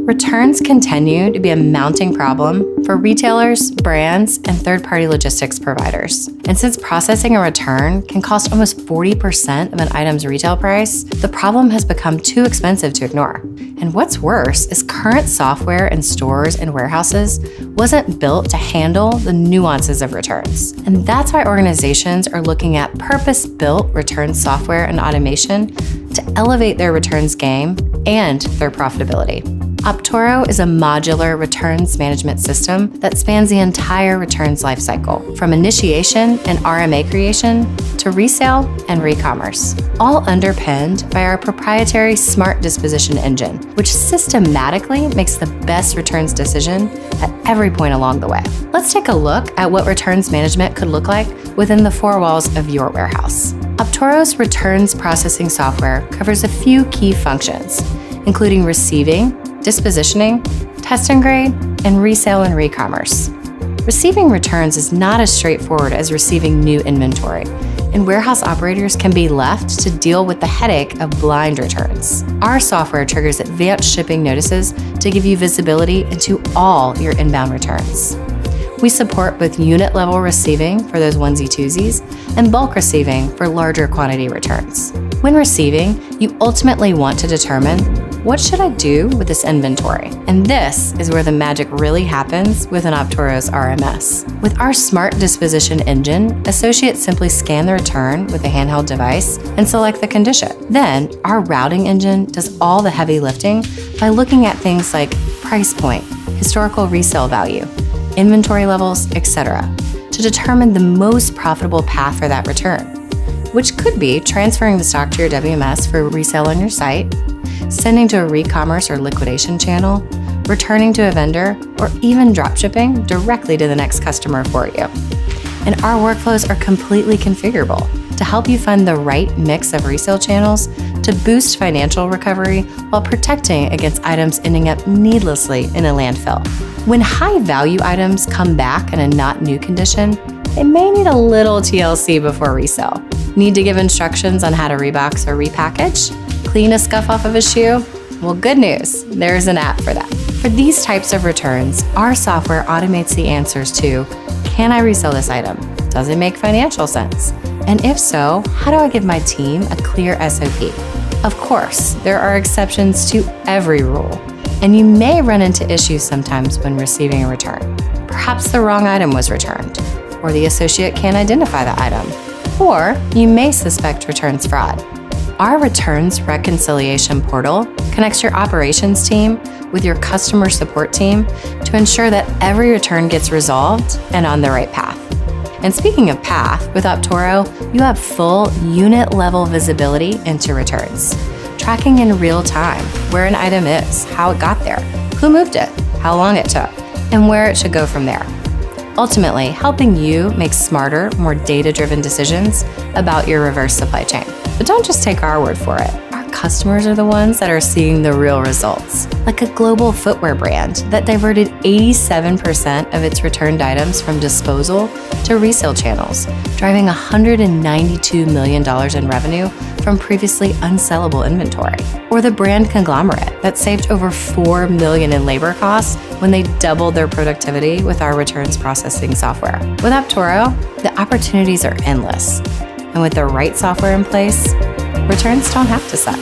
Returns continue to be a mounting problem for retailers, brands, and third-party logistics providers. And since processing a return can cost almost 40% of an item's retail price, the problem has become too expensive to ignore. And what's worse is current software in stores and warehouses wasn't built to handle the nuances of returns. And that's why organizations are looking at purpose-built return software and automation to elevate their returns game and their profitability. Optoro is a modular returns management system that spans the entire returns lifecycle, from initiation and RMA creation to resale and re-commerce, all underpinned by our proprietary SmartDisposition engine, which systematically makes the best returns decision at every point along the way. Let's take a look at what returns management could look like within the four walls of your warehouse. Optoro's returns processing software covers a few key functions, including receiving, dispositioning, test and grade, and resale and re-commerce. Receiving returns is not as straightforward as receiving new inventory, and warehouse operators can be left to deal with the headache of blind returns. Our software triggers advanced shipping notices to give you visibility into all your inbound returns. We support both unit-level receiving for those onesie-twosies and bulk receiving for larger quantity returns. When receiving, you ultimately want to determine, what should I do with this inventory? And this is where the magic really happens within Optoro's RMS. With our SmartDisposition engine, associates simply scan the return with a handheld device and select the condition. Then, our routing engine does all the heavy lifting by looking at things like price point, historical resale value, inventory levels, etc., to determine the most profitable path for that return, which could be transferring the stock to your WMS for resale on your site, sending to a re-commerce or liquidation channel, returning to a vendor, or even dropshipping directly to the next customer for you. And our workflows are completely configurable to help you find the right mix of resale channels to boost financial recovery while protecting against items ending up needlessly in a landfill. When high-value items come back in a not new condition, they may need a little TLC before resale. Need to give instructions on how to rebox or repackage? Clean a scuff off of a shoe? Well, good news, there's an app for that. For these types of returns, our software automates the answers to, can I resell this item? Does it make financial sense? And if so, how do I give my team a clear SOP? Of course, there are exceptions to every rule, and you may run into issues sometimes when receiving a return. Perhaps the wrong item was returned, or the associate can't identify the item, or you may suspect returns fraud. Our returns reconciliation portal connects your operations team with your customer support team to ensure that every return gets resolved and on the right path. And speaking of path, with Optoro, you have full unit-level visibility into returns, tracking in real time where an item is, how it got there, who moved it, how long it took, and where it should go from there. Ultimately, helping you make smarter, more data-driven decisions about your reverse supply chain. But don't just take our word for it. Our customers are the ones that are seeing the real results, like a global footwear brand that diverted 87% of its returned items from disposal to resale channels, driving $192 million in revenue from previously unsellable inventory. Or the brand conglomerate that saved over $4 million in labor costs when they doubled their productivity with our returns processing software. With Optoro, the opportunities are endless. And with the right software in place, returns don't have to suck.